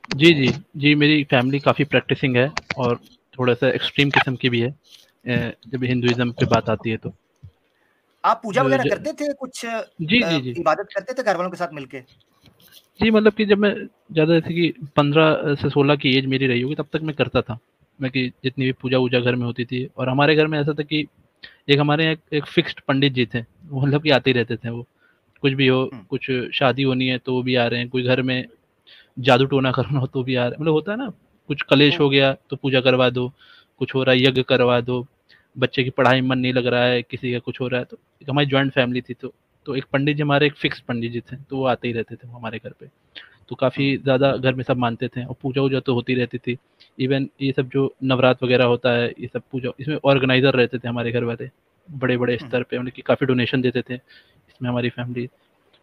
जी, जी। जी, मेरी फैमिली काफ़ी प्रैक्टिसिंग है और थोड़ा-सा एक्सट्रीम किस्म की भी है जब हिंदुइज़्म पे बात आती है तो। आप पूजा जो वगैरह ज करते थे कुछ जी, जी, जी। इबादत करते थे घर वालों के साथ मिलके? जी, मतलब कि जब मैं ज़्यादा जैसे कि 15 से 16 की एज मेरी रही होगी तब तक मैं करता था। मैं कि जितनी भी पूजा-वूजा घर में होती थी और हमारे घर में ऐसा था कि एक हमारे यहाँ एक फिक्स्ड पंडित जी थे। वो मतलब कि आते ही रहते थे वो। कुछ भी हो, हुँ, कुछ शादी होनी है तो वो भी आ रहे हैं, कोई घर में जादू-टोना करना हो तो भी आ रहे हैं। मतलब होता है ना, कुछ कलेश ओह! हो गया तो पूजा करवा दो, कुछ हो रहा है यज्ञ करवा दो, बच्चे की पढ़ाई में मन नहीं लग रहा है, किसी का कुछ हो रहा है तो एक हमारी जॉइंट फैमिली थी तो एक पंडित जी हमारे एक फिक्स्ड पंडित जी थे, तो वो आते ही रहते थे हमारे घर पे। तो हुँ, काफ़ी ज़्यादा घर में सब मानते थे और पूजा-वूजा तो होती रहती थी। इवन ये सब जो नवरात्र वगैरह होता है, ये सब पूजा इसमें ऑर्गेनाइज़र रहते थे हमारे घर वाले, बड़े-बड़े हुँ, स्तर पे मतलब कि काफ़ी डोनेशन देते थे इसमें हमारी फैमिली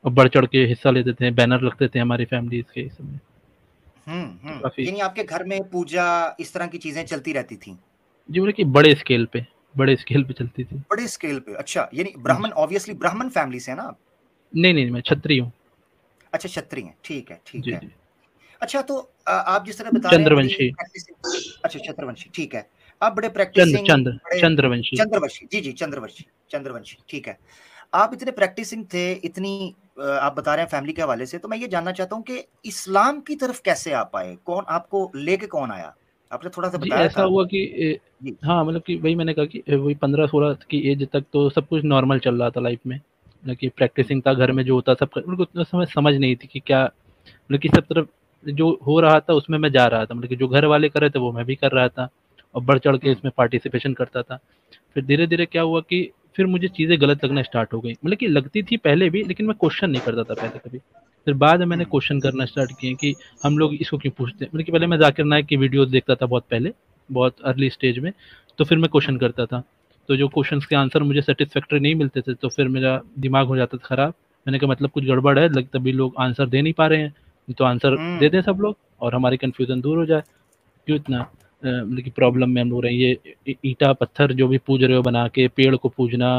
और बढ़-चढ़ के हिस्सा लेते थे, बैनर लगते थे हमारी फैमिलीज़ के इसमें, हुँ, तो हुँ। काफ़ी यानी आपके घर में पूजा इस तरह की चीज़ें चलती रहती थीं। जी मतलब कि बड़े स्केल पे चलती थी। बड़े स्केल पे, अच्छा यानी जी। ब्राह्मण ऑब्वियसली ब्राह्मण फैमिली से हैं ना आप? नहीं, नहीं, मैं क्षत्रिय हूँ। अच्छा क्षत्रिय हैं, ठीक है, ठीक जी, है। जी। अच्छा तो आप जिस तरह बता रहे हैं बड़ी चंद्रवंशी, प्रैक्टिसिंग अच्छा छत्रवंशी, ठीक है। आप बड़े प्रैक्टिसिंग बड़े चंद्रवंशी। चंद्रवंशी, जी, जी, चंद्रवंशी चंद्रवंशी, ठीक है। आप इतने प्रैक्टिसिंग थे, इतनी आप बता रहे हैं फैमिली के हवाले से, तो मैं ये जानना चाहता हूँ कि इस्लाम की तरफ कैसे आप आए? कौन आपको लेके कौन आया? आपने थोड़ा-सा जी, बताया ऐसा था। हुआ कि जी। हाँ, मतलब कि वही मैंने कहा कि वही 15-16 की एज तक तो सब कुछ नॉर्मल चल रहा था लाइफ में। मतलब कि हुँ, प्रैक्टिसिंग था, घर में जो होता सब मेरे को उतना समय समझ नहीं थी कि क्या मतलब कि सब तरफ जो हो रहा था उसमें मैं जा रहा था। मतलब कि जो घर वाले कर रहे थे वो मैं भी कर रहा था और बढ़-चढ़ के हुँ, इसमें पार्टिसिपेशन करता था। फिर धीरे-धीरे क्या हुआ कि फिर मुझे चीज़ें गलत लगना स्टार्ट हो गई। मतलब कि लगती थी पहले भी लेकिन मैं क्वेश्चन नहीं करता था पहले कभी। फिर बाद में मैंने हुँ, क्वेश्चन करना स्टार्ट किए कि हम लोग इसको क्यों पूछते हैं? मतलब कि पहले मैं ज़ाकिर नाइक की वीडियोज़ देखता था बहुत पहले, बहुत अर्ली स्टेज में, तो फिर मैं क्वेश्चन हुँ, करता था। तो जो क्वेश्चन्स के आंसर मुझे सैटिस्फैक्टरी नहीं मिलते थे तो फिर मेरा दिमाग हो जाता था खराब। मैंने कहा मतलब कुछ गड़बड़ है लग तभी लोग आंसर दे नहीं पा रहे हैं, तो आंसर दे हुँ, दें सब लोग और हमारी कन्फ्यूज़न दूर हो जाए। क्यों इतना मतलब कि प्रॉब्लम में हम लोग रहे ये ईंटा पत्थर जो भी पूज रहे हो बना के पेड़ को पूजना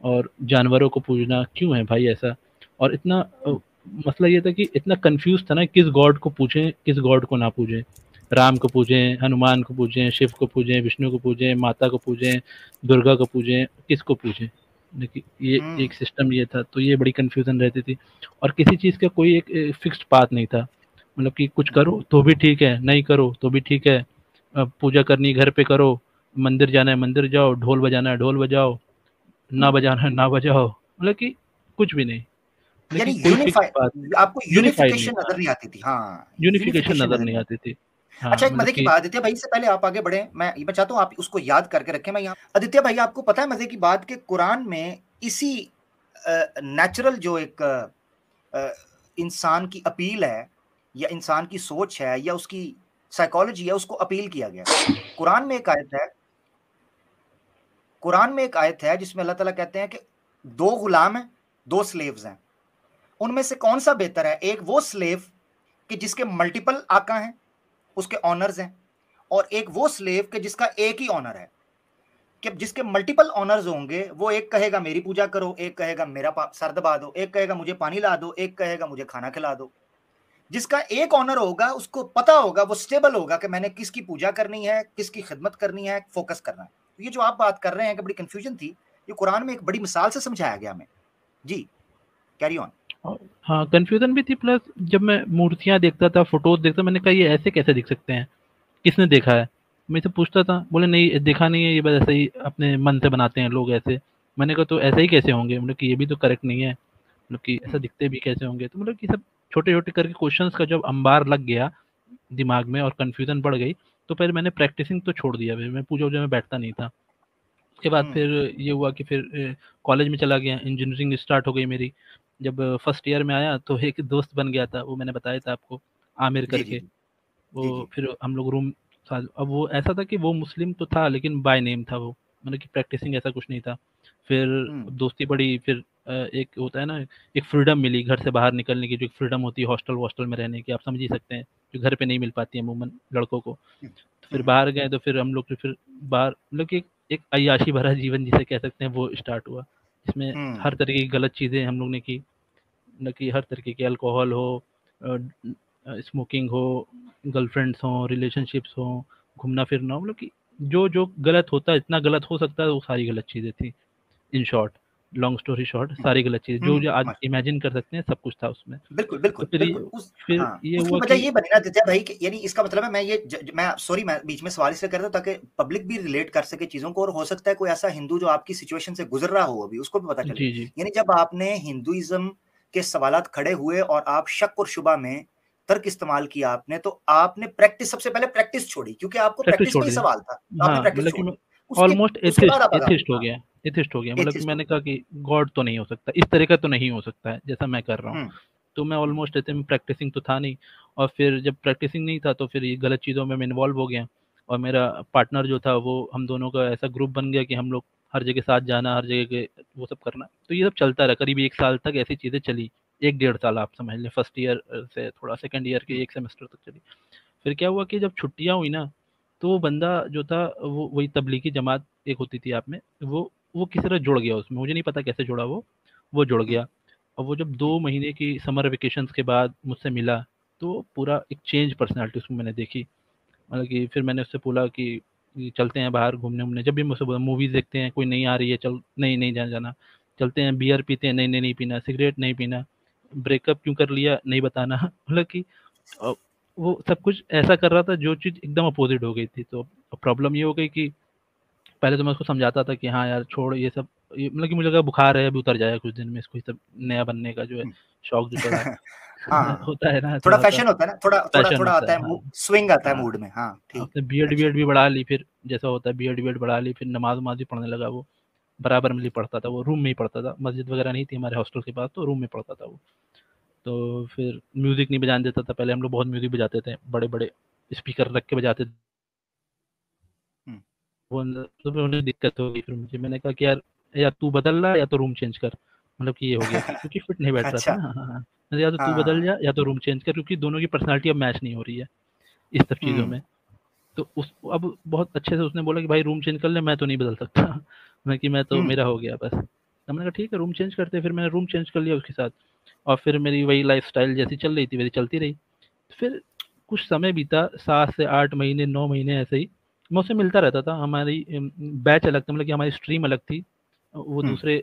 और जानवरों को पूजना क्यों है भाई ऐसा और इतना हुँ, मसला ये था कि इतना कंफ्यूज था ना किस गॉड को पूजें किस गॉड को ना पूजें राम को पूजें हनुमान को पूजें शिव को पूजें विष्णु को पूजें माता को पूजें दुर्गा को पूजें किसको पूजें देखिए ये हुँ, एक सिस्टम ये था तो ये बड़ी कंफ्यूजन रहती थी और किसी चीज़ का कोई एक फिक्स्ड पाथ नहीं था मतलब कि कुछ हुँ, करो तो भी ठीक है, नहीं करो तो भी ठीक है। पूजा करनी है घर पे करो, मंदिर जाना है मंदिर जाओ, ढोल बजाना है ढोल बजाओ, ना बजाना है ना बजाओ। मतलब कि कुछ भी नहीं, मतलब कि यानी कोई फिक्स बात आपको यूनिफाइड नहीं यूनिफ़िकेशन था, नज़र नहीं आती थी। हाँ, यूनिफिकेशन यूनिफ़िकेशन नज़र नज़र नहीं नहीं आती आती। थी। हाँ, अच्छा एक मतलब मज़े की कि बात आदित्य भाई से पहले आप आगे बढ़ें, मैं चाहता हूँ आप उसको याद करके रखें, मैं यहाँ आदित्य भाई आपको पता है मज़े की बात कि कुरान में इसी नेचुरल जो एक अ, इंसान की अपील है या इंसान की सोच है या उसकी साइकोलॉजी है, उसको अपील किया गया है। कुरान में एक आयत है कुरान में एक आयत है जिसमें अल्लाह ताला कहते हैं कि 2 गुलाम हैं, 2 स्लेव्स हैं। उनमें से कौन-सा बेहतर है? एक वो स्लेव कि जिसके मल्टीपल आका हैं, उसके ओनर्स हैं और एक वो स्लेव कि जिसका एक ही ओनर है। कि जिसके मल्टीपल ओनर्स होंगे, वो एक कहेगा मेरी पूजा करो, एक कहेगा मेरा सर दबा दो, एक कहेगा मुझे पानी ला दो, एक कहेगा मुझे खाना खिला दो। जिसका एक ओनर होगा, उसको पता होगा, वो स्टेबल होगा कि मैंने किसकी पूजा करनी है, किसकी खिदमत करनी है, फोकस करना है। तो ये जो आप बात कर रहे हैं कि बड़ी कन्फ्यूजन थी, ये कुरान में एक बड़ी मिसाल से समझाया गया हमें। जी, कैरी ऑन। हाँ, कन्फ्यूज़न भी थी प्लस जब मैं मूर्तियाँ देखता था, फ़ोटोज़ देखता मैंने कहा ये ऐसे कैसे दिख सकते हैं? किसने देखा है? मैं इसे पूछता था, बोले नहीं देखा नहीं है, ये बस ऐसे ही अपने मन से बनाते हैं लोग ऐसे। मैंने कहा तो ऐसे ही कैसे होंगे? मतलब कि ये भी तो करेक्ट नहीं है। मतलब कि ऐसा हुँ, दिखते भी कैसे होंगे? तो मतलब कि सब छोटे-छोटे करके क्वेश्चंस का जब अंबार लग गया दिमाग में और कन्फ्यूज़न बढ़ गई, तो फिर मैंने प्रैक्टिसिंग तो छोड़ दिया फिर मैं पूजा-वूजा में बैठता नहीं था। उसके बाद हुँ, फिर ये हुआ कि फिर कॉलेज में चला गया, इंजीनियरिंग स्टार्ट हो गई मेरी। जब फर्स्ट ईयर में आया तो एक दोस्त बन गया था, वो मैंने बताया था आपको, आमिर जी, जी, करके। जी। जी, वो जी। फिर हम लोग रूम साथ अब वो ऐसा था कि वो मुस्लिम तो था लेकिन बाय नेम था वो, मतलब कि प्रैक्टिसिंग ऐसा कुछ नहीं था। फिर हुँ, दोस्ती बढ़ी, फिर एक होता है ना, एक फ्रीडम मिली घर से बाहर निकलने की, जो एक फ्रीडम होती है हॉस्टल-वॉस्टल में रहने की, आप समझ ही सकते हैं, जो घर पे नहीं मिल पाती है अमूमन लड़कों को। हुँ, तो हुँ, फिर हुँ, बाहर गए तो फिर हम लोग फिर बाहर मतलब कि एक अय्याशी भरा जीवन जिसे कह सकते हैं वो स्टार्ट हुआ। इसमें हुँ, हर तरह की गलत चीज़ें हम लोग ने की, मतलब कि हर तरीके की अल्कोहल हो, स्मोकिंग हो, गर्लफ्रेंड्स हों, रिलेशनशिप्स हों, घूमना फिरना हो, मतलब कि जो जो गलत होता है, इतना गलत हो सकता है, वो सारी गलत चीज़ें थी। In short, long story short, सारी गलत चीज़ें जो जो आज समझ इमेजिन कर सकते हैं, सब कुछ था उसमें। बिल्कुल, तो बिल्कुल, फिर बिल्कुल। ये उस फिर हाँ, ये उसकी हुआ वजह कि ये बनी ना आदित्य भाई कि यानी इसका मतलब है मैं ये मैं सॉरी मैं बीच में सवाल इसलिए कर रहा हूँ ताकि पब्लिक भी रिलेट कर सके चीज़ों को और हो सकता है कोई ऐसा हिंदू जो आपकी सिचुएशन से गुज़र रहा हो अभी, उसको भी पता चले। जी, जी। यानी जब आपने हिंदुइज़्म के सवालात खड़े हुए और आप शक और शुबा में तर्क इस्तेमाल किया आपने, तो आपने प्रैक्टिस सबसे पहले प्रैक्टिस छोड़ी क्योंकि आपको प्रैक्टिस प्रैक्टिस का छोड़ ही दिया। सवाल था, तो आपने हाँ, प्रैक्टिस मतलब कि छोड़ मैं दी। उसके ऑलमोस्ट उसके बाद आप आगे एथिस्ट हो हाँ, गया, एथिस्ट हो गया, मतलब कि एथिस्ट हो मैंने गए। कहा कि गॉड तो नहीं हो सकता, इस तरह का तो नहीं हो सकता है जैसा मैं कर रहा हूँ। हुँ, तो मैं हुँ, ऑलमोस्ट ऐसे में प्रैक्टिसिंग तो था नहीं, और फिर जब प्रैक्टिसिंग नहीं था तो फिर ये गलत चीज़ों में मैं इन्वॉल्व हो गया। और मेरा पार्टनर जो था वो, हम दोनों का ऐसा ग्रुप बन गया कि हम लोग हर जगह साथ जाना, हर जगह के वो सब करना। तो ये सब चलता रहा करीब 1 साल तक, ऐसी चीज़ें चली। 1 डेढ़ साल आप समझ लें, फर्स्ट ईयर से थोड़ा सेकंड ईयर हुँ, के 1 सेमेस्टर तक चली। फिर क्या हुआ कि जब छुट्टियाँ हुई ना, तो वो बंदा जो था, वो वही तबलीगी जमात एक होती थी आप में, वो किसी तरह जुड़ गया उसमें, मुझे नहीं पता कैसे जुड़ा वो जुड़ हुँ, गया। और वो जब हुँ, 2 महीने की समर वेकेशंस के बाद मुझसे मिला, तो पूरा एक चेंज पर्सनैलिटी उसमें मैंने देखी। मतलब कि फिर मैंने उससे बोला कि चलते हैं बाहर घूमने-वूमने, जब भी मुझसे बोला मूवीज़ देखते हैं, कोई नई आ रही है, चल, नहीं, नहीं जाना। चलते हैं बियर पीते हैं, नहीं, नहीं, नहीं पीना, सिगरेट नहीं पीना, ब्रेकअप क्यों कर लिया नहीं बताना। मतलब कि अ, वो सब कुछ ऐसा कर रहा था जो चीज़ एकदम अपोज़िट हो गई थी। तो प्रॉब्लम ये हो गई कि पहले तो मैं उसको समझाता था कि हाँ यार छोड़ ये सब, ये मतलब कि मुझे लगा बुखार है, अभी उतर जाएगा कुछ दिन में, इसको ये सब नया बनने का जो है हुँ। शौक जो चढ़ा है। हाँ, होता है ना थोड़ा थोड़ा-सा, फैशन होता है ना, थोड़ा थोड़ा पैशन थोड़ा होता आता है। है हाँ, स्विंग आता है हाँ। मूड में। हाँ, ठीक। आपने बीएड-वीएड अच्छा। भी बढ़ा ली, फिर जैसा होता है बीएड-वीएड बढ़ा ली, फिर नमाज़-वमाज़ भी पढ़ने लगा वो। बराबर में ही पढ़ता था वो, रूम में ही पढ़ता था, मस्जिद वगैरह नहीं थी हमारे हॉस्टल के पास, तो रूम में पढ़ता था वो। तो फिर म्यूज़िक नहीं बजाने देता था, पहले हम लोग बहुत म्यूज़िक बजाते थे, बड़े-बड़े स्पीकर रख के बजाते थे। हुँ। वो तो फिर उन्हें दिक्कत हो गई, फिर मुझे मैंने कहा कि यार, या तू बदल रहा है या तो रूम चेंज कर। मतलब कि ये हो गया कि क्योंकि फिट नहीं बैठ रहा था अच्छा। ना। हाँ, हाँ, हाँ। मैंने या तो तू बदल हाँ। जा या तो रूम चेंज कर, क्योंकि दोनों की पर्सनैलिटी अब मैच नहीं हो रही है इस सब चीज़ों हुँ। में। तो उस अब बहुत अच्छे से उसने बोला कि भाई रूम चेंज कर ले, मैं तो नहीं बदल सकता। मैं कि मैं तो, हुँ। मेरा हो गया बस। तो मैंने कहा ठीक है रूम चेंज करते हैं, फिर मैंने रूम चेंज कर लिया उसके साथ। और फिर मेरी वही लाइफ़स्टाइल जैसी चल रही थी मेरी चलती रही। फिर कुछ समय बीता, 7 से 8 महीने, 9 महीने ऐसे ही मैं उससे मिलता रहता था। हमारी बैच अलग था, मतलब कि हमारी स्ट्रीम अलग थी। वो हुँ। दूसरे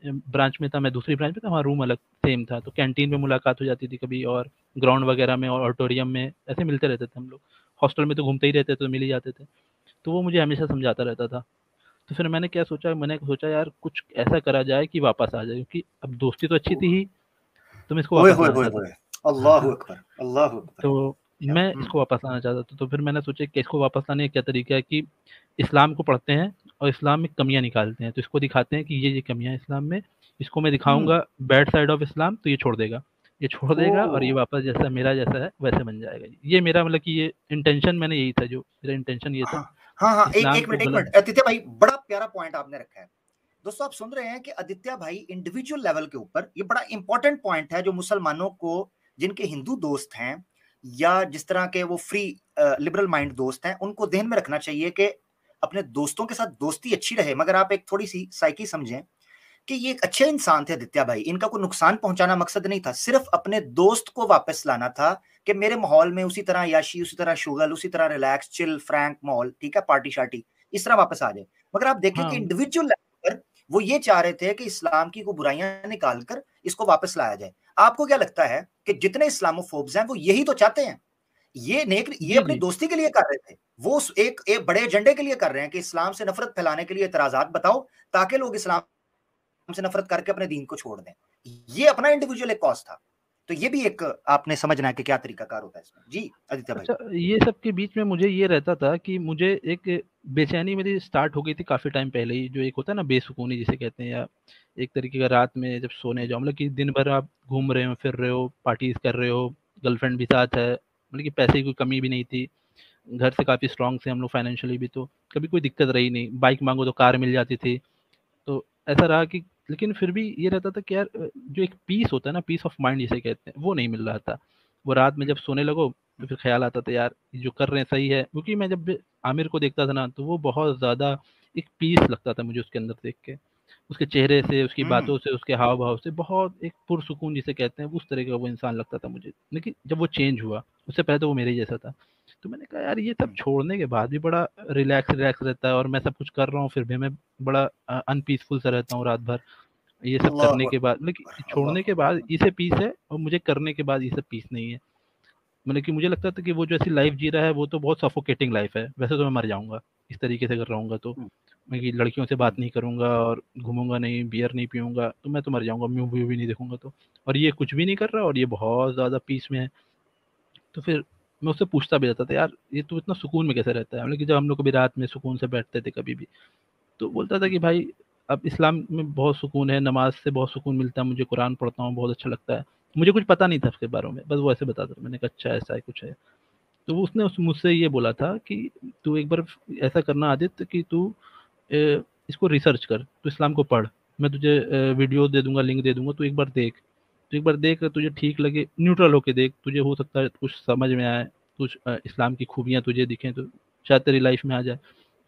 ब्रांच में था, मैं दूसरी ब्रांच में था, हमारा रूम अलग सेम था। तो कैंटीन में मुलाकात हो जाती थी कभी, और ग्राउंड वगैरह में और ऑडिटोरियम में ऐसे मिलते रहते थे हम लोग। हॉस्टल में तो घूमते ही रहते थे, तो मिल ही जाते थे। तो वो मुझे हमेशा समझाता रहता था। तो फिर मैंने सोचा यार कुछ ऐसा करा जाए कि वापस आ जाए, क्योंकि अब दोस्ती तो अच्छी थी ही, तो मैं इसको ओए वापस होए लाना होए चाहता होए! था। अल्लाहु अकबर! अल्लाहु अकबर! तो क्या मैं इसको वापस लाना चाहता था। तो फिर मैंने सोचा कि इसको वापस लाने का क्या तरीका है कि इस्लाम को पढ़ते हैं और इस्लाम में कमियाँ निकालते हैं। तो इसको दिखाते हैं कि ये कमियाँ हैं इस्लाम में, इसको मैं हुँ। दिखाऊँगा बैड साइड ऑफ इस्लाम, तो ये छोड़ देगा। ये छोड़ देगा और ये ओह! वापस जैसा मेरा जैसा है वैसे बन जाएगा। ये मेरा मतलब कि ये इंटेंशन, मैंने यही था, जो मेरा इंटेंशन ये था, हाँ, हाँ, हाँ, एक इस्लाम एक को मिनट, 1 गलत। मिनट। आदित्य भाई बड़ा प्यारा पॉइंट आपने रखा है। दोस्तों आप सुन रहे हैं कि आदित्य भाई इंडिविजुअल लेवल के ऊपर ये बड़ा इंपॉर्टेंट पॉइंट है जो मुसलमानों को जिनके हिंदू दोस्त हैं या जिस तरह के वो फ्री लिबरल माइंड दोस्त हैं उनको ध्यान में रखना चाहिए कि अपने दोस्तों के साथ दोस्ती अच्छी रहे मगर आप एक थोड़ी सी साइकी समझें कि ये एक अच्छे इंसान थे आदित्य भाई, इनका कोई नुकसान पहुंचाना मकसद नहीं था, सिर्फ अपने दोस्त को वापस लाना था कि मेरे माहौल में उसी तरह याशी, उसी तरह शुगल, उसी तरह रिलैक्स, चिल, फ्रैंक माहौल, ठीक है, पार्टी शार्टी, इस तरह वापस आ जाए। मगर आप देखें कि हाँ, इंडिविजुअल लेवल पर वो ये चाह रहे थे कि इस्लाम की को बुराइयां निकाल कर इसको वापस लाया जाए। आपको क्या लगता है कि जितने इस्लामोफोब्स हैं वो यही तो चाहते हैं? ये जी, अपनी जी। दोस्ती के लिए कर रहे थे। वो एक बड़े एजेंडे के लिए कर रहे हैं कि इस्लाम से नफरत फैलाने के लिए एतराजात बताओ ताकि लोग इस्लाम से नफरत करके अपने दीन को छोड़ दें। ये अपना इंडिविजुअल एक कॉज था। तो ये भी एक आपने समझना है कि क्या तरीकाकार होता है इसमें। जी, आदित्य भाई। अच्छा, ये सब के बीच में मुझे ये रहता था कि मुझे एक बेचैनी मेरी स्टार्ट हो गई थी काफ़ी टाइम पहले ही, जो एक होता है ना बेसुकूनी जिसे कहते हैं, या एक तरीके का रात में जब सोने जाओ, मतलब कि दिन भर आप घूम रहे हो, फिर रहे हो, पार्टीज कर रहे हो, गर्लफ्रेंड भी साथ है, मतलब कि पैसे की कोई कमी भी नहीं थी, घर से काफ़ी स्ट्रांग थे हम लोग फाइनेंशियली भी, तो कभी कोई दिक्कत रही नहीं, बाइक मांगो तो कार मिल जाती थी। तो ऐसा रहा कि, लेकिन फिर भी ये रहता था कि यार जो एक पीस होता है ना, पीस ऑफ माइंड जिसे कहते हैं, वो नहीं मिल रहा था। वो रात में जब सोने लगो तो फिर ख्याल आता था यार ये जो कर रहे हैं सही है, क्योंकि मैं जब भी आमिर को देखता था ना, तो वो बहुत ज़्यादा एक पीस लगता था मुझे उसके अंदर देख के। उसके चेहरे से, उसकी हम्म। बातों से, उसके हाव भाव से बहुत एक पुरसुकून जिसे कहते हैं, उस तरह का वो इंसान लगता था मुझे। लेकिन जब वो चेंज हुआ, उससे पहले तो वो मेरे जैसा था। तो मैंने कहा यार ये सब हम्म। छोड़ने के बाद भी बड़ा रिलैक्स रिलैक्स रहता है, और मैं सब कुछ कर रहा हूँ फिर भी मैं बड़ा अनपीसफुल सा रहता हूँ रात भर, ये सब करने अल्लाह के बाद। लेकिन छोड़ने के बाद अल्लाह। इसे पीस है, और मुझे करने के बाद ये सब पीस नहीं है। मतलब कि मुझे लगता था कि वो जो ऐसी लाइफ जी रहा है वो तो बहुत सफोकेटिंग लाइफ है, वैसे तो मैं मर जाऊंगा इस तरीके से कर रहूंगा तो। हम्म। मैं कि लड़कियों से बात हम्म। नहीं करूंगा और घूमूंगा नहीं, बियर नहीं पीऊंगा, तो मैं तो मर जाऊंगा, मूवी भी नहीं देखूंगा तो। और ये कुछ भी नहीं कर रहा और ये बहुत ज्यादा पीस में है। तो फिर मैं उससे पूछता भी रहता था, यार ये तो इतना सुकून में कैसे रहता है, मतलब कि जब हम लोग कभी रात में सुकून से बैठते थे कभी भी, तो बोलता था कि भाई अब इस्लाम में बहुत सुकून है, नमाज से बहुत सुकून मिलता है, मुझे कुरान पढ़ता हूँ बहुत अच्छा लगता है। मुझे कुछ पता नहीं था उसके बारे में, बस वो ऐसे बताता था। मैंने कहा अच्छा ऐसा है कुछ है। तो वो उसने मुझसे ये बोला था कि तू एक बार ऐसा करना आदित्य कि तू इसको रिसर्च कर, तू इस्लाम को पढ़, मैं तुझे वीडियो दे दूंगा, लिंक दे दूंगा, तू एक बार देख, तो एक बार देख, तुझे ठीक लगे न्यूट्रल होके देख, तुझे हो सकता है कुछ समझ में आए, कुछ इस्लाम की खूबियाँ तुझे दिखें तो शायद तेरी लाइफ में आ जाए।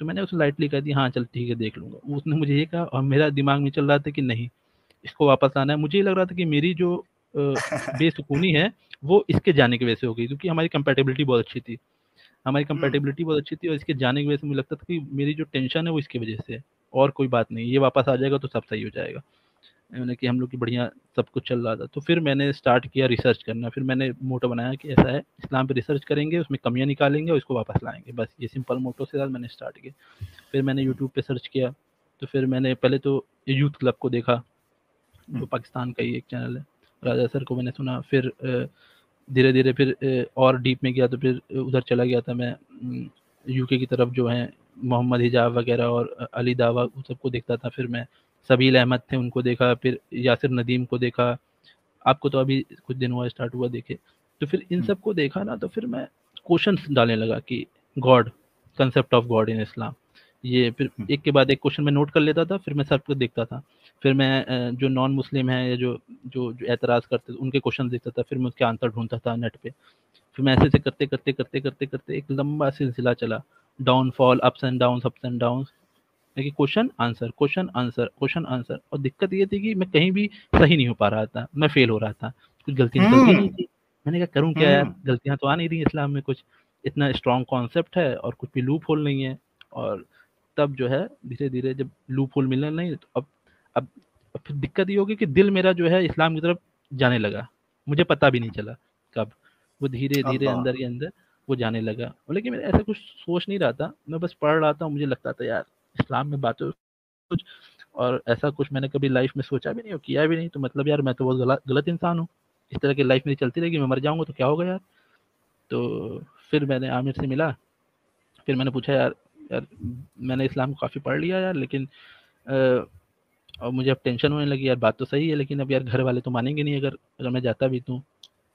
तो मैंने उसे लाइटली कह दिया हाँ चल ठीक है देख लूंगा। उसने मुझे ये कहा, और मेरा दिमाग में चल रहा था कि नहीं, इसको वापस आना है। मुझे ये लग रहा था कि मेरी जो बेसुकूनी है वो इसके जाने की वजह से हो गई, क्योंकि हमारी कंपेटेबिलिटी बहुत अच्छी थी, हमारी हम्म। कंपेटेबिलिटी बहुत अच्छी थी, और इसके जाने की वजह से मुझे लगता था कि मेरी जो टेंशन है वो इसकी वजह से है, और कोई बात नहीं, ये वापस आ जाएगा तो सब सही हो जाएगा। मैंने कि हम लोग की बढ़िया सब कुछ चल रहा था। तो फिर मैंने स्टार्ट किया रिसर्च करना, फिर मैंने मोटो बनाया कि ऐसा है, इस्लाम पे रिसर्च करेंगे, उसमें कमियां निकालेंगे और इसको वापस लाएंगे, बस ये सिंपल मोटो से साथ मैंने स्टार्ट किया। फिर मैंने यूट्यूब पे सर्च किया, तो फिर मैंने पहले तो यूथ क्लब को देखा, जो हम्म। पाकिस्तान का ही एक चैनल है, राजा सर को मैंने सुना। फिर धीरे धीरे फिर और डीप में गया, तो फिर उधर चला गया था मैं यूके की तरफ, जो है मोहम्मद हिजाब वगैरह और अली दावा, उन सबको देखता था। फिर मैं सबील अहमद थे उनको देखा, फिर यासिर नदीम को देखा, आपको तो अभी कुछ दिन हुआ स्टार्ट हुआ देखे। तो फिर इन हम्म। सबको देखा ना, तो फिर मैं क्वेश्चंस डालने लगा कि गॉड, कंसेप्ट ऑफ गॉड इन इस्लाम, ये फिर हम्म। एक के बाद एक क्वेश्चन मैं नोट कर लेता था, फिर मैं सब कुछ देखता था। फिर मैं जो नॉन मुस्लिम है या जो एतराज़ करते थे उनके क्वेश्चन देखता था, फिर मैं उसके आंसर ढूंढता था नेट पे। फिर मैं ऐसे ऐसे करते करते करते करते करते एक लंबा सिलसिला चला, डाउनफॉल, अप्स एंड डाउन, देखिए question answer question answer question answer. और दिक्कत ये थी कि मैं कहीं भी सही नहीं हो पा रहा था, मैं फेल हो रहा था, कुछ गलती निकलती नहीं हम्म। थी। मैंने कहा करूँ क्या यार, हम्म। गलतियां तो आ नहीं रही इस्लाम में कुछ, इतना स्ट्रॉन्ग कॉन्सेप्ट है और कुछ भी लूप होल नहीं है। और तब जो है धीरे धीरे जब लूप होल मिलने नहीं, तो अब अब फिर दिक्कत ये होगी कि दिल मेरा जो है इस्लाम की तरफ जाने लगा, मुझे पता भी नहीं चला कब, वो धीरे धीरे अल्लाह। अंदर ही अंदर वो जाने लगा। लेकिन मैं ऐसा कुछ सोच नहीं रहा था, मैं बस पढ़ रहा था, मुझे लगता था यार इस्लाम में बातें कुछ, और ऐसा कुछ मैंने कभी लाइफ में सोचा भी नहीं और किया भी नहीं, तो मतलब यार मैं तो बहुत गलत गलत इंसान हूँ, इस तरह की लाइफ मेरी चलती रहेगी, मैं मर जाऊंगा तो क्या होगा यार। तो फिर मैंने आमिर से मिला, फिर मैंने पूछा यार, यार मैंने इस्लाम को काफ़ी पढ़ लिया यार, लेकिन और मुझे अब टेंशन होने लगी यार, बात तो सही है लेकिन अब यार घर वाले तो मानेंगे नहीं अगर अगर मैं जाता भी तो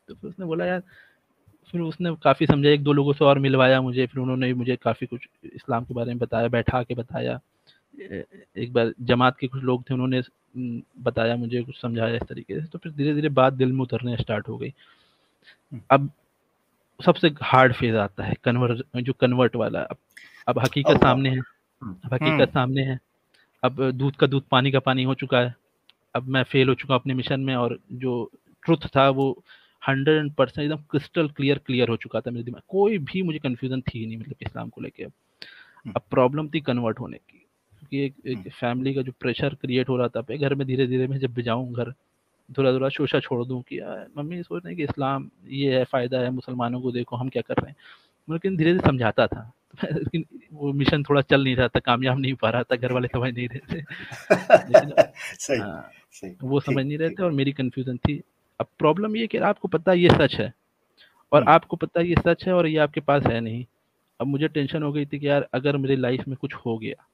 फिर उसने बोला यार, फिर उसने काफ़ी समझा, एक दो लोगों से और मिलवाया मुझे, फिर उन्होंने भी मुझे काफ़ी कुछ इस्लाम के बारे में बताया, बैठा के बताया। एक बार जमात के कुछ लोग थे, उन्होंने बताया मुझे, कुछ समझाया इस तरीके से, तो फिर धीरे धीरे बात दिल में उतरने स्टार्ट हो गई। हम्म। अब सबसे हार्ड फेज आता है कन्वर्ट वाला। अब हकीकत अल्लाह। सामने है, हम्म। अब हकीकत हम्म। सामने है, अब दूध का दूध पानी का पानी हो चुका है, अब मैं फेल हो चुका अपने मिशन में, और जो ट्रुथ था वो 100% एकदम क्रिस्टल क्लियर क्लियर हो चुका था मेरे दिमाग, कोई भी मुझे कंफ्यूजन थी नहीं, मतलब इस्लाम को लेके। हम्म। अब प्रॉब्लम थी कन्वर्ट होने की, क्योंकि हम्म। एक फैमिली का जो प्रेशर क्रिएट हो रहा था पे घर में, धीरे धीरे मैं जब भी जाऊँ घर, थोड़ा थोड़ा शोशा छोड़ दूँ कि यार मम्मी सोच रहे हैं कि इस्लाम ये है, फ़ायदा है, मुसलमानों को देखो हम क्या कर रहे हैं, लेकिन धीरे धीरे समझाता था। लेकिन वो मिशन थोड़ा चल नहीं रहा था, कामयाब नहीं हो पा रहा था, घर वाले समझ नहीं रहे थे। लेकिन सही। हाँ, सही। वो समझ ठीक नहीं रहे ठीक। थे और मेरी कन्फ्यूज़न थी। अब प्रॉब्लम ये है कि आपको पता है ये सच है, और हम्म। आपको पता है ये सच है और ये आपके पास है नहीं। अब मुझे टेंशन हो गई थी कि यार अगर मेरी लाइफ में कुछ हो गया,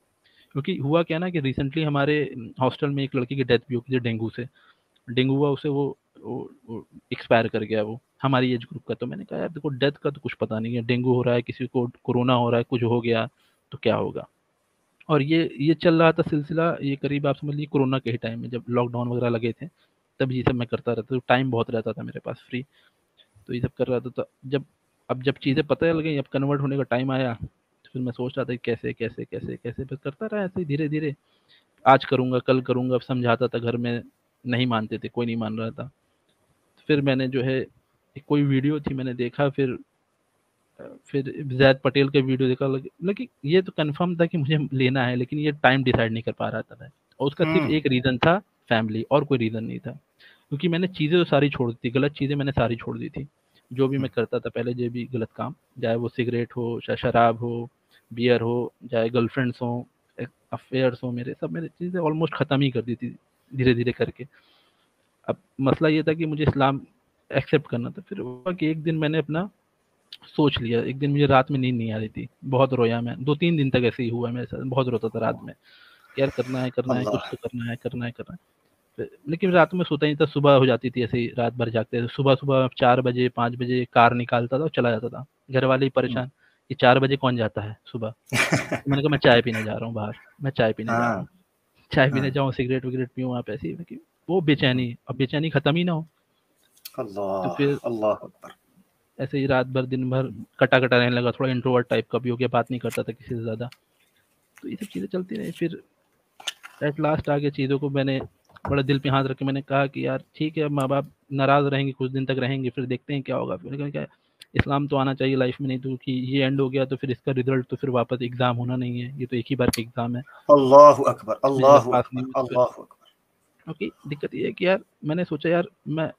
क्योंकि हुआ क्या ना कि रिसेंटली हमारे हॉस्टल में एक लड़की की डेथ भी हो गई थी डेंगू से। डेंगू हुआ उसे, वो एक्सपायर कर गया वो, हमारी एज ग्रुप का। तो मैंने कहा यार देखो डेथ का तो कुछ पता नहीं है, डेंगू हो रहा है, किसी को कोरोना हो रहा है, कुछ हो गया तो क्या होगा। और ये चल रहा था सिलसिला, ये करीब आप समझ लीजिए कोरोना के ही टाइम में, जब लॉकडाउन वगैरह लगे थे, तब ये सब मैं करता रहता, तो टाइम बहुत रहता था मेरे पास फ्री, तो ये सब कर रहा था। तो जब चीज़ें पता लग गई, अब कन्वर्ट होने का टाइम आया, तो फिर मैं सोच रहा था कि कैसे कैसे कैसे कैसे, बस करता रहा ऐसे ही धीरे धीरे। आज करूँगा, कल करूँगा, समझाता था घर में, नहीं मानते थे, कोई नहीं मान रहा था। फिर मैंने जो है एक कोई वीडियो थी मैंने देखा, फिर ज़ैद पटेल का वीडियो देखा, लगे ये तो कंफर्म था कि मुझे लेना है, लेकिन ये टाइम डिसाइड नहीं कर पा रहा था मैं। और उसका सिर्फ एक रीज़न था, फैमिली, और कोई रीज़न नहीं था। क्योंकि मैंने चीज़ें तो सारी छोड़ दी थी, गलत चीज़ें मैंने सारी छोड़ दी थी। जो भी मैं करता था पहले, जो भी गलत काम, चाहे वो सिगरेट हो, चाहे शराब हो, बियर हो, चाहे गर्लफ्रेंड्स हों, अफेयर्स हों, मेरे सब मैंने चीज़ें ऑलमोस्ट ख़त्म ही कर दी थी धीरे-धीरे करके। अब मसला ये था कि मुझे इस्लाम एक्सेप्ट करना था। फिर हुआ कि एक दिन मैंने अपना सोच लिया, एक दिन मुझे रात में नींद नहीं आ रही थी, बहुत रोया मैं, 2-3 दिन तक ऐसे ही हुआ मेरे साथ, बहुत रोता था रात में, कि यार करना है, कुछ अल्लाह। तो करना है, करना है, करना है। लेकिन रात में सोता नहीं था, सुबह हो जाती थी ऐसे ही, रात भर जागते थे, सुबह-सुबह 4 बजे, 5 बजे कार निकालता था और चला जाता था। घर वाले ही परेशान कि 4 बजे कौन जाता है सुबह? तो मैंने कहा मैं चाय पीने जा रहा हूँ बाहर, मैं चाय पीने जा रहा हूँ। हाँ चाय पीने हाँ। जाऊँ, सिगरेट-विगरेट पीऊँ वहाँ पे ऐसे ही, कि वो बेचैनी, अब बेचैनी खत्म ही ना हो। तो फिर अल्लाह अल्लाह अकबर। ऐसे ही रात भर, दिन भर कटा-कटा रहने लगा, थोड़ा इंट्रोवर्ट टाइप का भी हो गया, बात नहीं करता था किसी से ज़्यादा। तो ये सब चीज़ें चलती रही। फिर एट लास्ट आके चीज़ों को मैंने बड़ा दिल पे हाथ रख के मैंने कहा कि यार ठीक है, अब माँ-बाप नाराज़ रहेंगे, कुछ दिन तक रहेंगे, फिर देखते हैं क्या होगा। फिर मैंने कहा इस्लाम तो आना चाहिए लाइफ में, नहीं तो कि ये एंड हो गया तो फिर इसका रिज़ल्ट तो फिर वापस एग्ज़ाम होना नहीं है, ये तो एक ही बार का एग्ज़ाम है, अल्लाह अकबर इसमें अगर अल्लाह पास नहीं अकबर हुए तो फिर, अल्लाह अकबर। क्योंकि दिक्कत ये है कि यार मैंने सोचा यार मैं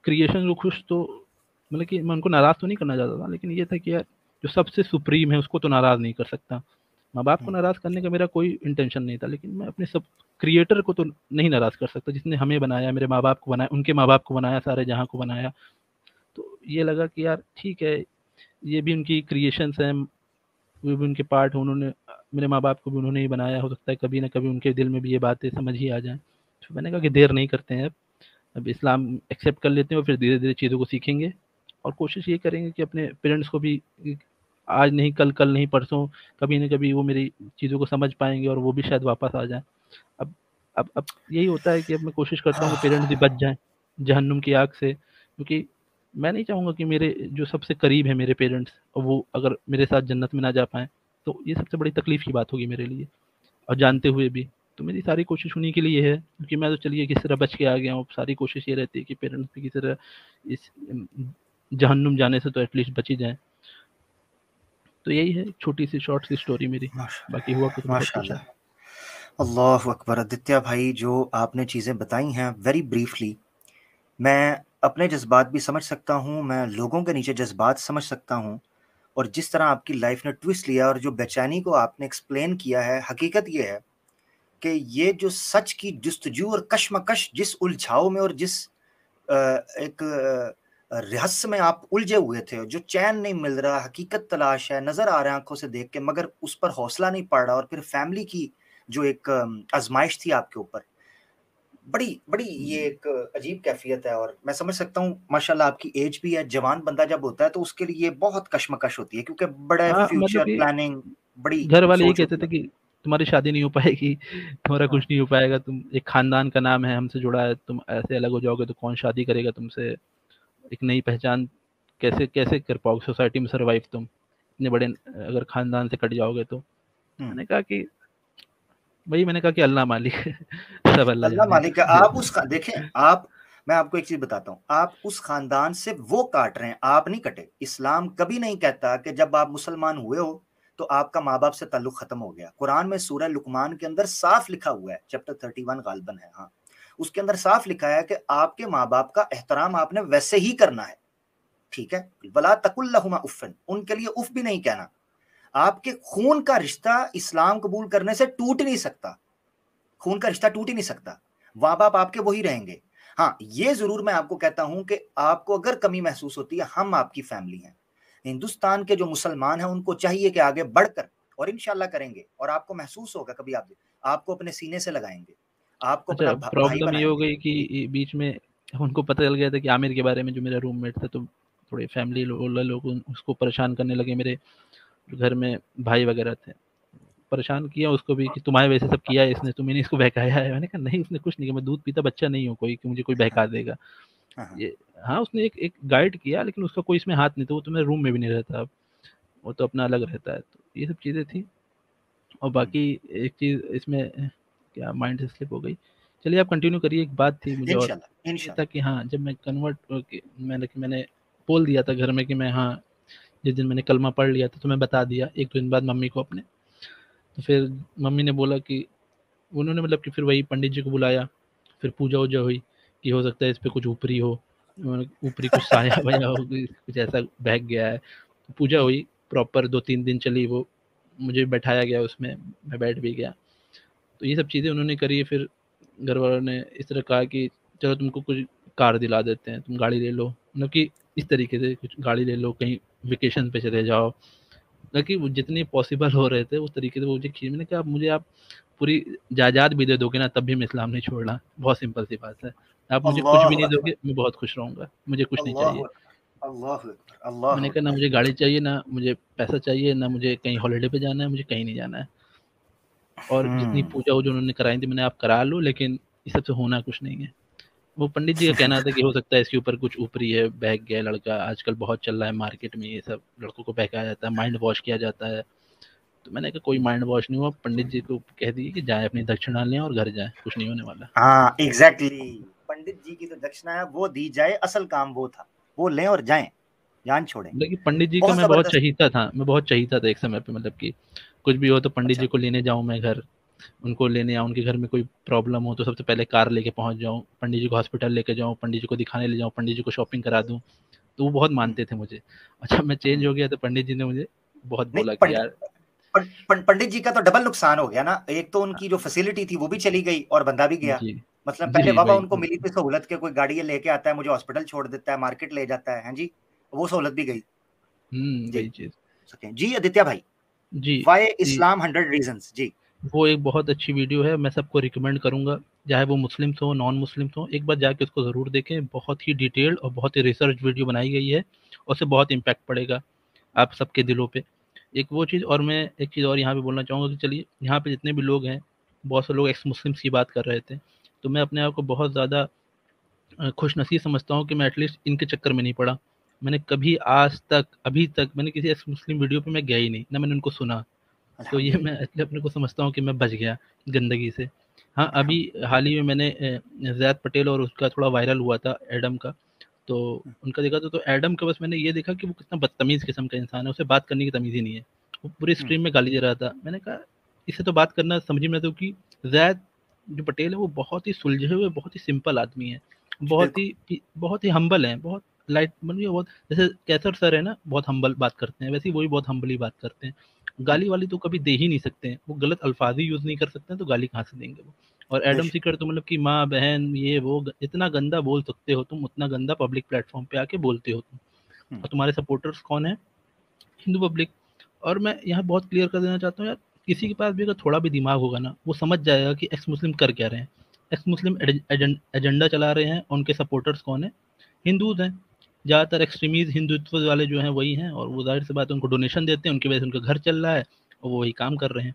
क्रिएशन को खुश तो, मतलब कि मैं उनको नाराज़ तो नहीं करना चाहता था, लेकिन ये था कि यार जो सबसे सुप्रीम है उसको तो नाराज़ नहीं कर सकता। माँ-बाप को नाराज़ करने का मेरा कोई इंटेंशन नहीं था, लेकिन मैं अपने सब क्रिएटर को तो नहीं नाराज़ कर सकता, जिसने हमें बनाया, मेरे माँ-बाप को बनाया, उनके माँ-बाप को बनाया, सारे जहाँ को बनाया। तो ये लगा कि यार ठीक है, ये भी उनकी क्रिएशंस हैं, वो भी उनके पार्ट हैं, उन्होंने मेरे माँ-बाप को भी उन्होंने ही बनाया, हो सकता है कभी न कभी उनके दिल में भी ये बातें समझ ही आ जाएँ। तो मैंने कहा कि देर नहीं करते हैं अब इस्लाम एक्सेप्ट कर लेते हैं और फिर धीरे-धीरे चीज़ों को सीखेंगे, और कोशिश ये करेंगे कि अपने पेरेंट्स को भी आज नहीं कल, कल नहीं परसों, कभी न कभी वो मेरी चीज़ों को समझ पाएँगे और वो भी शायद वापस आ जाएँ। अब अब यही होता है कि अब मैं कोशिश करता हूँ कि पेरेंट्स भी बच जाएँ जहन्नुम की आग से, क्योंकि मैं नहीं चाहूँगा कि मेरे जो सबसे करीब है मेरे पेरेंट्स, वो अगर मेरे साथ जन्नत में ना जा पाएँ, तो ये सबसे बड़ी तकलीफ़ की बात होगी मेरे लिए, और जानते हुए भी। तो मेरी सारी कोशिश उन्हीं के लिए है, क्योंकि मैं तो चलिए किसी तरह बच के आ गया हूँ, सारी कोशिश ये रहती है कि पेरेंट्स भी किसी तरह इस जहन्नुम जाने से तो एटलीस्ट बच ही जाएँ। तो यही है छोटी-सी शॉर्ट सी स्टोरी मेरी, बाकी हुआ कुछ बहुत कुछ है। माशाल्लाह। अल्लाह अकबर। आदित्य भाई, जो आपने चीज़ें बताई हैं वेरी ब्रीफली, मैं अपने जज्बात भी समझ सकता हूँ, मैं लोगों के नीचे जज्बात समझ सकता हूँ, और जिस तरह आपकी लाइफ ने ट्विस्ट लिया और जो बेचैनी को आपने एक्सप्लेन किया है, हकीकत ये है कि ये जो सच की जुस्तजू और कश्मकश, जिस उलझाव में और जिस एक रहस्य में आप उलझे हुए थे, जो चैन नहीं मिल रहा, हकीकत तलाश है, नज़र आ रहा है आँखों से देख के, मगर उस पर हौसला नहीं पड़ रहा, और फिर फैमिली की जो एक आज़माइश थी आपके ऊपर, बड़ी बड़ी ये एक अजीब कैफ़ियत है, और मैं समझ सकता हूँ माशाल्लाह आपकी एज भी है, जवान बंदा जब होता है तो उसके लिए ये बहुत कशमकश होती है, क्योंकि बड़े हाँ, मतलब फ्यूचर कि प्लानिंग, बड़ी घर वाले यही सोच कहते होती थे है। कि तुम्हारी शादी नहीं हो पाएगी, तुम्हारा कुछ हाँ, नहीं हो पाएगा, तुम एक खानदान का नाम है हमसे जुड़ा है, तुम ऐसे अलग हो जाओगे तो कौन शादी करेगा तुमसे, एक नई पहचान कैसे कैसे कर पाओगे सोसाइटी में सर्वाइव तुम, इतने बड़े अगर खानदान से कट जाओगे तो। हुँ। मैंने कहा कि वही, मैंने कहा कि अल्लाह मालिक है, सब अल्लाह अल्लाह जाने। मालिक है। आप उस खा देखें, आप मैं आपको एक चीज़ बताता हूँ, आप उस खानदान से वो काट रहे हैं, आप नहीं कटे। इस्लाम कभी नहीं कहता कि जब आप मुसलमान हुए हो, तो आपका माँ-बाप से ताल्लुक खत्म हो गया। कुरान में सूरह लुकमान के अंदर साफ लिखा हुआ है, चैप्टर 31 गालिबन है, हाँ। उसके अंदर साफ लिखा है कि आपके माँ-बाप का एहतराम आपने वैसे ही करना है, ठीक है? वला तकुल लहुमा उफ़्फ़िन, उनके लिए उफ़ भी नहीं कहना। आपके खून का रिश्ता इस्लाम कबूल करने से टूट नहीं सकता। खून का रिश्ता टूट ही नहीं सकता। माँ-बाप आपके वही रहेंगे। हाँ, ये ज़रूर मैं आपको कहता हूँ कि आपको अगर कमी महसूस होती है, हम आपकी फैमिली हैं। हिंदुस्तान के जो मुसलमान हैं, उनको चाहिए कि आगे बढ़कर, और इंशाअल्लाह करेंगे, और आपको महसूस होगा कभी, आप आपको अपने सीने से लगाएँगे। आपको अपना अच्छा, भाई प्रॉब्लम ये हो बनाएँगे। गई कि जी। बीच में उनको पता चल गया था कि आमिर के बारे में, जो मेरा रूममेट था, तो थोड़े फैमिली लोग उसको परेशान करने लगे, मेरे जो घर में भाई वगैरह थे, परेशान किया उसको भी कि तुम्हारे वजह से सब किया है इसने, तुम्हें नहीं इसको बहकाया है। मैंने कहा नहीं, उसने कुछ नहीं किया, मैं दूध पीता बच्चा नहीं हूँ कोई कि मुझे कोई हाँ, बहका देगा। हाँ, हाँ। ये, हाँ, उसने एक एक गाइड किया, लेकिन उसका कोई इसमें हाथ नहीं था, वो तो मेरे रूम में भी नहीं रहता अब, वो तो अपना अलग रहता है। तो ये सब चीज़ें थी। और हुँ, बाकी एक चीज़ इसमें क्या माइंड से स्लिप हो गई। चलिए आप कंटिन्यू करिए। एक बात थी मुझे और इंशाल्लाह ये था इंशाल्लाह। कि हाँ, जब मैं कन्वर्ट मैंने बोल दिया था घर में कि मैं हाँ, जिस दिन मैंने कलमा पढ़ लिया था तो मैं बता दिया 1-2 दिन बाद मम्मी को अपने। तो फिर मम्मी ने बोला कि उन्होंने मतलब कि फिर वही पंडित जी को बुलाया, फिर पूजा वूजा हुई कि हो सकता है इस पे कुछ ऊपरी हो, ऊपरी कुछ साया वाया हो, कुछ ऐसा बहक गया है। तो पूजा हुई प्रॉपर, 2-3 दिन चली वो, मुझे बैठाया गया उसमें, मैं बैठ भी गया। तो ये सब चीज़ें उन्होंने करी। फिर घर वालों ने इस तरह कहा कि चलो तुमको कुछ कार दिला देते हैं, तुम गाड़ी ले लो, मतलब कि इस तरीके से कुछ गाड़ी ले लो, कहीं वेकेशन पे चले जाओ, ताकि वो जितने पॉसिबल हो रहे थे उस तरीके से वो मुझे खींच। मैंने कहा आप मुझे आप पूरी जायदाद भी दे दोगे ना तब भी मैं इस्लाम नहीं छोड़ना, बहुत सिंपल सी बात है। आप मुझे कुछ भी अल्लाह नहीं अकबर दोगे मैं बहुत खुश रहूँगा, मुझे कुछ नहीं अल्लाह चाहिए। अकबर अल्लाह अकबर अल्लाह मैंने कहा ना अकबर। मुझे गाड़ी चाहिए, ना मुझे पैसा चाहिए, ना मुझे कहीं हॉलिडे पे जाना है, मुझे कहीं नहीं जाना है। और जितनी हम्म। पूजा वूजा उन्होंने कराई थी मैंने, आप करा लो, लेकिन इस सब से होना कुछ नहीं है। वो पंडित जी का कहना था कि हो सकता है इसके ऊपर कुछ ऊपरी है, बहक गया लड़का, आजकल बहुत चल रहा है मार्केट में ये सब, लड़कों को बहकाया जाता है, माइंड वॉश किया जाता है। तो मैंने कहा कोई माइंड वॉश नहीं हुआ, पंडित जी को कह दिए कि जाए अपनी दक्षिणा लें और घर जाए, कुछ नहीं होने वाला। हाँ एग्जैक्टली, पंडित जी की तो दक्षिणा है वो दी जाए, असल काम वो था, वो लें और जाएं, जान छोड़ें। लेकिन पंडित जी का बहुत मैं बहुत जबरदस्त। चहीता था, मैं बहुत चहीता था एक समय पे, मतलब कि कुछ भी हो तो पंडित अच्छा। जी को लेने जाऊं मैं घर, उनको लेने आऊं, उनके घर में कोई प्रॉब्लम हो तो सबसे पहले कार लेके पहुंच जाऊं, पंडित जी को हॉस्पिटल लेके जाऊं, पंडित जी को दिखाने ले जाऊं, पंडित जी को शॉपिंग करा दूं। तो वो बहुत हम्म, मानते थे मुझे। अच्छा मैं चेंज हम्म। हो गया तो पंडित जी ने मुझे बहुत नहीं बोला कि यार। पंडित जी का तो डबल नुकसान हो गया ना, एक तो उनकी जो फैसिलिटी थी वो भी चली गई और बंदा भी गया। जी मतलब पहले जी वाह वही उनको मिली थी सहूलत के, कोई गाड़ी लेके आता है मुझे हॉस्पिटल छोड़ देता है, मार्केट ले जाता है जी, वो सहूलत भी गई। जी। वही चीज। सके जी आदित्य भाई, जी वाई जी। इस्लाम 100 रीजंस जी। वो एक बहुत अच्छी वीडियो है, मैं सबको रिकमेंड करूंगा, चाहे वो मुस्लिम्स हो नॉन मुस्लिम्स हो, एक बार जाके उसको ज़रूर देखें। बहुत ही डिटेल्ड और बहुत ही रिसर्च वीडियो बनाई गई है, और उससे बहुत इम्पैक्ट पड़ेगा आप सबके दिलों पे। एक वो चीज़, और मैं एक चीज़ और यहाँ पे बोलना चाहूँगा कि चलिए यहाँ पे जितने भी लोग हैं, बहुत से लोग एक्स मुस्लिम्स की बात कर रहे थे, तो मैं अपने आप को बहुत ज़्यादा खुश नसीब समझता हूँ कि मैं एटलीस्ट इनके चक्कर में नहीं पड़ा। मैंने कभी आज तक अभी तक मैंने किसी एक्स मुस्लिम वीडियो पे मैं गया ही नहीं, ना मैंने उनको सुना। तो ये मैं अल्हम्दुलिल्लाह। इसलिए अपने को समझता हूँ कि मैं बच गया गंदगी से। हाँ, अभी अल्हम्दुलिल्लाह। हाल ही में मैंने ज़ैद पटेल और उसका थोड़ा वायरल हुआ था एडम का, तो उनका देखा तो एडम का बस मैंने ये देखा कि वो कितना बदतमीज़ किस्म का इंसान है, उसे बात करने की तमीज़ ही नहीं है। वो पूरी स्ट्रीम में गाली दे रहा था। मैंने कहा इससे तो बात करना समझी में तो कि ज़ैद जो पटेल है वो बहुत ही सुलझे हुए, बहुत ही सिंपल आदमी है, जी बिल्कुल। बहुत ही हम्बल है, बहुत लाइट मतलब बहुत, जैसे कैसर सर है ना बहुत हम्बल बात करते हैं, वैसे ही वही बहुत हम्बली बात करते हैं। गाली वाली तो कभी दे ही नहीं सकते हैं, वो गलत अल्फाज ही यूज़ नहीं कर सकते हैं, तो गाली कहाँ से देंगे वो। और एडम बेशक। सीकर तो मतलब कि माँ बहन ये वो इतना गंदा बोल सकते हो तुम, उतना गंदा पब्लिक प्लेटफॉर्म पे आके बोलते हो तुम, और तुम्हारे सपोर्टर्स कौन है? हिंदू पब्लिक। और मैं यहाँ बहुत क्लियर कर देना चाहता हूँ यार, किसी के पास भी अगर थोड़ा भी दिमाग होगा ना, वो समझ जाएगा कि एक्स मुस्लिम कर क्या रहे हैं। एक्स मुस्लिम एजेंडा चला रहे हैं, उनके सपोर्टर्स कौन है? हिंदूज हैं। ज़्यादातर एक्सट्रीमीज हिंदुत्व वाले जो हैं वही हैं, और वो जाहिर सी बात है उनको डोनेशन देते हैं, उनकी वजह से उनका घर चल रहा है, और वो वही काम कर रहे हैं।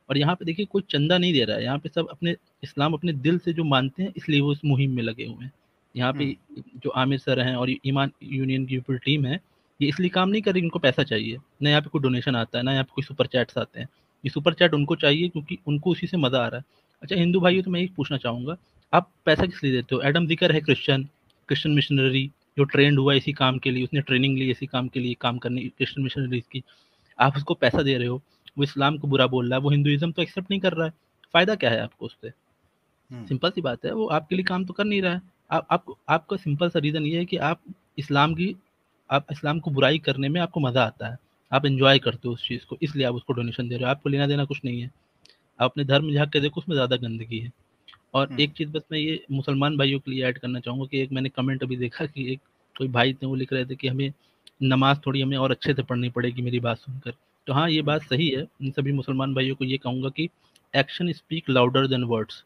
और यहाँ पे देखिए कोई चंदा नहीं दे रहा है, यहाँ पे सब अपने इस्लाम अपने दिल से जो मानते हैं इसलिए वो इस मुहिम में लगे हुए हैं। यहाँ पे जो आमिर सर हैं और ईमान यूनियन की पूरी टीम है, ये इसलिए काम नहीं कर रही, इनको पैसा चाहिए, ना यहाँ पे कोई डोनेशन आता है, ना यहाँ पे कोई सुपर चैट्स आते हैं। ये सुपर चैट उनको चाहिए क्योंकि उनको उसी से मज़ा आ रहा है। अच्छा हिंदू भाइयों, तो मैं ये पूछना चाहूँगा, आप पैसा किस लिए देते हो? एडम जिकर है क्रिश्चियन, क्रिश्चियन मिशनरी, जो ट्रेंड हुआ इसी काम के लिए, उसने ट्रेनिंग ली इसी काम के लिए, काम करने क्रिश्चियन मिशनरीज की, आप उसको पैसा दे रहे हो, वो इस्लाम को बुरा बोल रहा है, वो हिंदुइज्म तो एक्सेप्ट नहीं कर रहा है, फ़ायदा क्या है आपको उससे? सिंपल सी बात है, वो आपके लिए काम तो कर नहीं रहा है। आपको आपका सिंपल सा रीज़न ये है कि इस्लाम की आप इस्लाम को बुराई करने में आपको मज़ा आता है, आप एन्जॉय करते हो उस चीज़ को, इसलिए आप उसको डोनेशन दे रहे हो, आपको लेना देना कुछ नहीं है। आप अपने धर्म में झाँक के देखो, उसमें ज़्यादा गंदगी है। और एक चीज़ बस मैं ये मुसलमान भाइयों के लिए ऐड करना चाहूँगा कि एक मैंने कमेंट अभी देखा कि एक कोई भाई थे, वो लिख रहे थे कि हमें नमाज़ थोड़ी हमें और अच्छे से पढ़नी पड़ेगी मेरी बात सुनकर। तो हाँ, ये बात सही है। इन सभी मुसलमान भाइयों को ये कहूँगा कि action speak louder than words.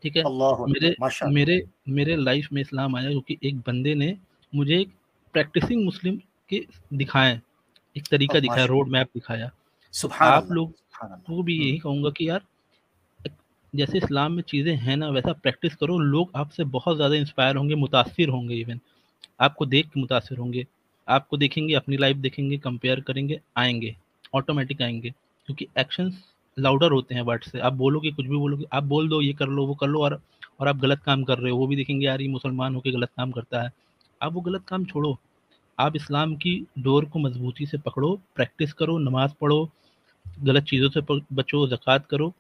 ठीक है? अल्लाह मेरे अकबर माशाल्लाह। मेरे मेरे लाइफ में इस्लाम आया क्योंकि एक बंदे ने मुझे एक प्रैक्टिसिंग मुस्लिम के दिखाएँ, एक तरीका दिखाया, माशा रोड मैप दिखाया। तो सुभान आप अल्लाह लोग सुभान को भी अल्लाह। यही कहूँगा कि यार जैसे इस्लाम में चीज़ें हैं ना, वैसा प्रैक्टिस करो, लोग आपसे बहुत ज़्यादा इंस्पायर होंगे, मुतासिर होंगे, इवन आपको देख के मुतासिर होंगे, आपको देखेंगे, अपनी लाइफ देखेंगे, कंपेयर करेंगे, आएंगे, ऑटोमेटिक आएंगे, क्योंकि एक्शंस लाउडर होते हैं वर्ड से। आप बोलोगे, कुछ भी बोलोगे, आप बोल दो ये कर लो वो कर लो, और आप गलत काम कर रहे हो, वो भी देखेंगे यार ये मुसलमान होकर गलत काम करता है। आप वो गलत काम छोड़ो, आप इस्लाम की डोर को मजबूती से पकड़ो, प्रैक्टिस करो, नमाज पढ़ो, गलत चीज़ों से बचो, ज़कात करो।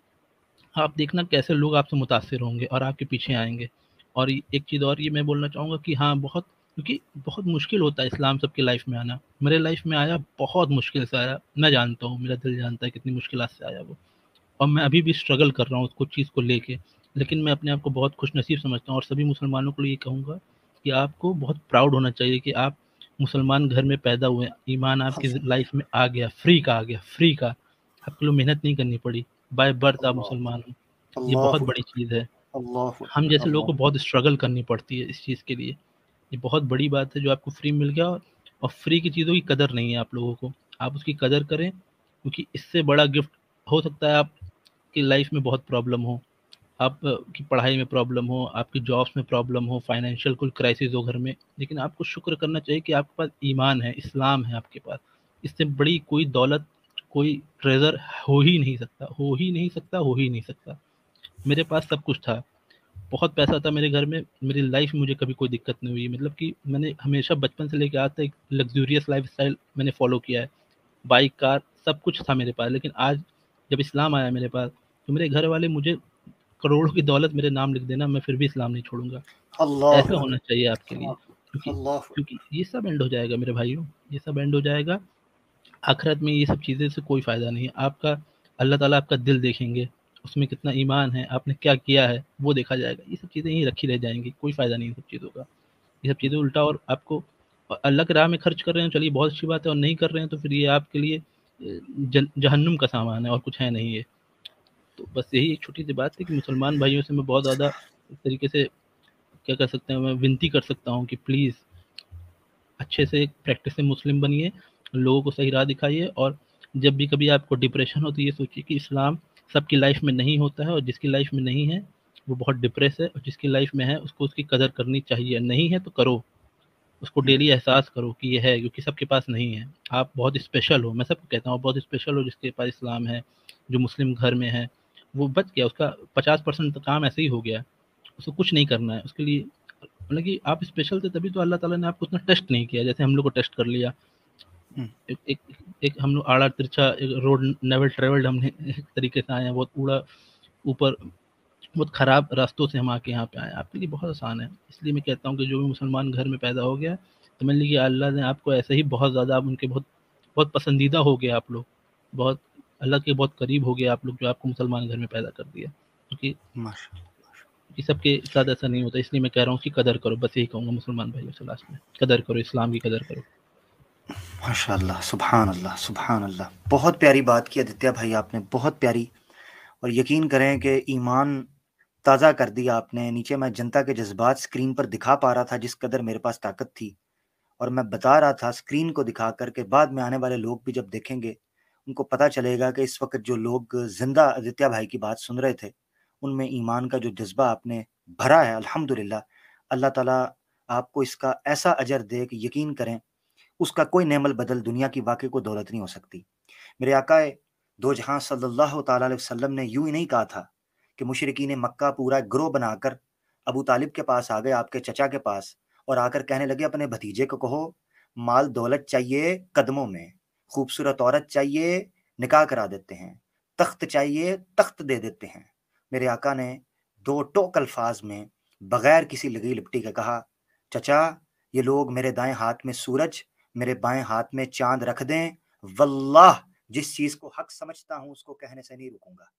आप देखना कैसे लोग आपसे मुतासिर होंगे और आपके पीछे आएंगे। और एक चीज़ और ये मैं बोलना चाहूँगा कि हाँ, बहुत, क्योंकि बहुत मुश्किल होता है इस्लाम सबकी लाइफ में आना। मेरे लाइफ में आया, बहुत मुश्किल से आया, मैं जानता हूँ, मेरा दिल जानता है कितनी मुश्किल से आया वो। और मैं अभी भी स्ट्रगल कर रहा हूँ उसको चीज़ को लेके। लेकिन मैं अपने आप को बहुत खुशनसीब समझता हूँ, और सभी मुसलमानों को ये कहूँगा कि आपको बहुत प्राउड होना चाहिए कि आप मुसलमान घर में पैदा हुए, ईमान आपकी लाइफ में आ गया, फ्री का आ गया, फ्री का। आपके लिए मेहनत नहीं करनी पड़ी, बाय बर्थ आप मुसलमान हो। ये बहुत अल्लाह बड़ी चीज़ है। अल्लाह हम जैसे लोगों को अल्लाह। बहुत स्ट्रगल करनी पड़ती है इस चीज़ के लिए। ये बहुत बड़ी बात है जो आपको फ्री मिल गया, और फ्री की चीज़ों की कदर नहीं है आप लोगों को। आप उसकी कदर करें, क्योंकि इससे बड़ा गिफ्ट हो सकता है आपकी लाइफ में बहुत प्रॉब्लम हो, आपकी पढ़ाई में प्रॉब्लम हो, आपकी जॉब्स में प्रॉब्लम हो, फाइनेंशियल कोई क्राइसिस हो घर में, लेकिन आपको शुक्र करना चाहिए कि आपके पास ईमान है, इस्लाम है आपके पास। इससे बड़ी कोई दौलत, कोई ट्रेजर हो ही नहीं सकता, हो ही नहीं सकता, हो ही नहीं सकता। मेरे पास सब कुछ था, बहुत पैसा था मेरे घर में, मेरी लाइफ में मुझे कभी कोई दिक्कत नहीं हुई। मतलब कि मैंने हमेशा बचपन से लेके आज तक एक लग्जूरियस लाइफस्टाइल मैंने फॉलो किया है, बाइक, कार, सब कुछ था मेरे पास। लेकिन आज जब इस्लाम आया मेरे पास, तो मेरे घर वाले मुझे करोड़ों की दौलत मेरे नाम लिख देना, मैं फिर भी इस्लाम नहीं छोड़ूंगा। अल्लाह ऐसा होना चाहिए आपके लिए, क्योंकि अल्लाह। क्योंकि ये सब एंड हो जाएगा मेरे भाइयों, ये सब एंड हो जाएगा। आखिरत में ये सब चीज़ें से कोई फ़ायदा नहीं है आपका। अल्लाह ताला आपका दिल देखेंगे, उसमें कितना ईमान है, आपने क्या किया है, वो देखा जाएगा। ये सब चीज़ें यहीं रखी रह जाएंगी, कोई फ़ायदा नहीं इन सब चीज़ों का। ये सब चीज़ें उल्टा, और आपको अल्लाह की राह में खर्च कर रहे हैं, चलिए बहुत अच्छी बात है, और नहीं कर रहे हैं तो फिर ये आपके लिए जहन्नुम का सामान है, और कुछ है नहीं ये। तो बस यही एक छोटी सी बात थी कि मुसलमान भाइयों से मैं बहुत ज़्यादा इस तरीके से, क्या कर सकते हैं, मैं विनती कर सकता हूँ कि प्लीज़ अच्छे से प्रैक्टिस से मुस्लिम बनिए, लोगों को सही राह दिखाइए। और जब भी कभी आपको डिप्रेशन हो तो ये सोचिए कि इस्लाम सबकी लाइफ में नहीं होता है, और जिसकी लाइफ में नहीं है वो बहुत डिप्रेस है, और जिसकी लाइफ में है उसको उसकी कदर करनी चाहिए। नहीं है तो करो, उसको डेली एहसास करो कि ये है, क्योंकि सबके पास नहीं है। आप बहुत स्पेशल हो, मैं सबको कहता हूँ, आप बहुत स्पेशल हो जिसके पास इस्लाम है, जो मुस्लिम घर में है। वो बच गया, उसका 50% काम ऐसे ही हो गया, उसको कुछ नहीं करना है उसके लिए। मतलब कि आप स्पेशल थे तभी तो अल्लाह ताला ने आपको उतना टेस्ट नहीं किया जैसे हम लोग को टेस्ट कर लिया। एक एक, एक हम लोग आड़ा तिरछा एक रोड नेवर ट्रेवल्ड, हमने एक तरीके से आए हैं, बहुत ऊड़ा ऊपर, बहुत खराब रास्तों से हम आके यहाँ पे आए। आपके लिए बहुत आसान है। इसलिए मैं कहता हूँ कि जो भी मुसलमान घर में पैदा हो गया, तो मान लीजिए अल्लाह ने आपको ऐसे ही बहुत ज़्यादा, आप उनके बहुत बहुत पसंदीदा हो गए आप लोग, बहुत अल्लाह के बहुत करीब हो गए आप लोग, जो आपको मुसलमान घर में पैदा कर दिया। क्योंकि सबके साथ ऐसा नहीं होता, इसलिए मैं कह रहा हूँ कि कदर करो, बस यही कहूँगा मुसलमान भाइयों से लास्ट में, कदर करो, इस्लाम की कदर करो। माशाअल्लाह, सुभान अल्लाह, सुभान अल्लाह। बहुत प्यारी बात की आदित्य भाई आपने, बहुत प्यारी। और यकीन करें कि ईमान ताज़ा कर दिया आपने। नीचे मैं जनता के जज्बात स्क्रीन पर दिखा पा रहा था जिस कदर मेरे पास ताकत थी, और मैं बता रहा था स्क्रीन को दिखा करके। बाद में आने वाले लोग भी जब देखेंगे उनको पता चलेगा कि इस वक्त जो लोग जिंदा आदित्य भाई की बात सुन रहे थे, उनमें ईमान का जो जज्बा आपने भरा है, अल्हम्दुलिल्लाह। अल्लाह ताला आपको इसका ऐसा अजर दे कि यकीन करें उसका कोई नेमल बदल दुनिया की वाकई को दौलत नहीं हो सकती। मेरे आकाए दो जहां सल्लल्लाहु ताला अलैहि वसल्लम ने यूं ही नहीं कहा था कि मुशरिकीन मक्का पूरा ग्रोह बनाकर अबू तालिब के पास आ गए, आपके चचा के पास, और आकर कहने लगे अपने भतीजे को कहो माल दौलत चाहिए कदमों में, खूबसूरत औरत चाहिए निकाह करा देते हैं, तख्त चाहिए तख्त दे देते हैं। मेरे आका ने दो टोक अल्फाज में बगैर किसी लगी लिपटी के कहा, चचा ये लोग मेरे दाएं हाथ में सूरज, मेरे बाएं हाथ में चांद रख दें, वल्लाह जिस चीज को हक समझता हूं उसको कहने से नहीं रुकूंगा।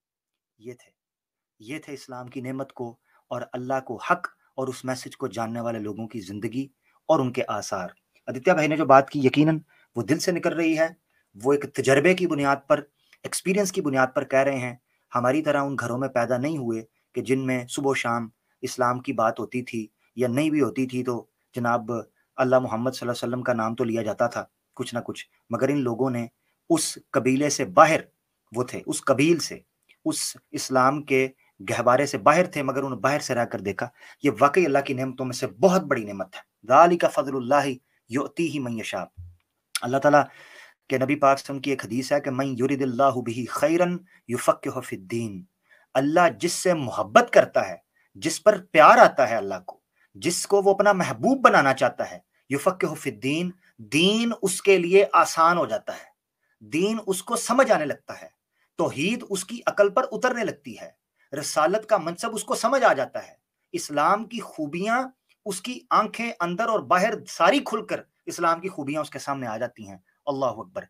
ये थे इस्लाम की नेमत को और अल्लाह को हक और उस मैसेज को जानने वाले लोगों की जिंदगी और उनके आसार। आदित्य भाई ने जो बात की यकीनन वो दिल से निकल रही है। वो एक तजर्बे की बुनियाद पर, एक्सपीरियंस की बुनियाद पर कह रहे हैं। हमारी तरह उन घरों में पैदा नहीं हुए कि जिनमें सुबह शाम इस्लाम की बात होती थी, या नहीं भी होती थी तो जनाब अल्लाह मोहम्मद सल्लल्लाहु अलैहि वसल्लम का नाम तो लिया जाता था कुछ ना कुछ। मगर इन लोगों ने उस कबीले से बाहर, वो थे उस कबील से, उस इस्लाम के गहवारे से बाहर थे, मगर उन्हें बाहर से रहकर देखा। ये वाकई अल्लाह की नेमतों में से बहुत बड़ी नेमत है। ज़ालिका फ़ज़लुल्लाहि युअतीहि मन यशा। अल्लाह ताला कि नबी पाक सल्लल्लाहु अलैहि वसल्लम की एक हदीस है कि मन युरिदिल्लाहु बिही खैरन युफक्किहु फिद्दीन, अल्लाह जिससे मोहब्बत करता है, जिस पर प्यार आता है अल्लाह को, जिसको वो अपना महबूब बनाना चाहता है, युफक्किहु फिद्दीन, दीन उसके लिए आसान हो जाता है, दीन उसको समझ आने लगता है, तौहीद उसकी अकल पर उतरने लगती है, रसालत का मनसब उसको समझ आ जाता है, इस्लाम की खूबियां उसकी आंखें अंदर और बाहर सारी खुलकर इस्लाम की खूबियां उसके सामने आ जाती हैं। अल्लाह अकबर।